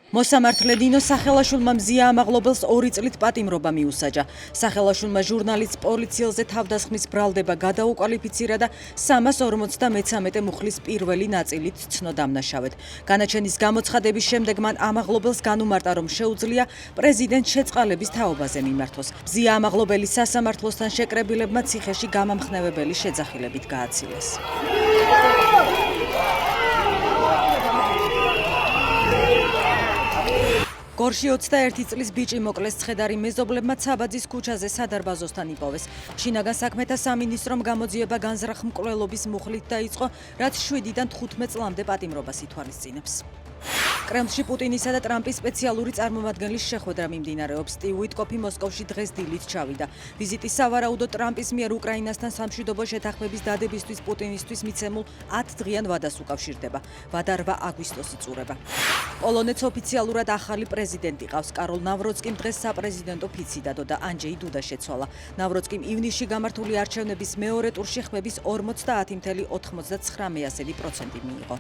მოსამართლე დინო სახელაშვილმა მზია ამაღლობელს 2 წლით პატიმრობა მიუსაჯა. სახელაშვილმა ჟურნალისტ პოლიციელზე თავდასხმის ბრალდება გადაუკვალიფიცირა და 353 მუხლის პირველი ნაწილით ცნო დამნაშავედ. განაჩენის გამოცხადების შემდეგ მან ამაღლობელს განუმარტა, რომ შეუძლია პრეზიდენტ შეწყალების თაობაზე მიმართოს. მზია ამაღლობელი სასამართლოსთან შეკრებილებმა ციხეში გამამხნევებელი შეძახილებით გააცილეს. გორში 21 წლის ბიჭი მოკლეს ცხედარი მეზობლებმა ცაბაძის ქუჩაზე სადარბაზოსთან იპოვეს. შინაგან საქმეთა სამინისტრომ გამოძიება განზრახ მკვლელობის მუხლით დაიწყო, რაც 7-დან 15 წლამდე პატიმრობას ითვალისწინებს. კრემლში პუტინისა და ტრამპის სპეციალური წარმომადგენლის შეხვედრა მიმდინარეობს. სტივ უიტკოფი მოსკოვში დღეს დილით ჩავიდა. ვიზიტი სავარაუდოდ ტრამპის მიერ უკრაინასთან სამშვიდობო შეთანხმების დადებისთვის პუტინისთვის მიცემულ 10 დღიან ვადას უკავშირდება. ვადა 8 აგვისტოს იწურება. პოლონეთს ოფიციალურად ახალი პრეზიდენტი ყავს. კაროლ ნავროცკიმ დღეს საპრეზიდენტო ფიცი დადო და ანჯეი დუდა შეცვალა. ნავროცკიმ ივნისში გამართული არჩევნების მეორე ტურში ხმების 50,99% მიიღო.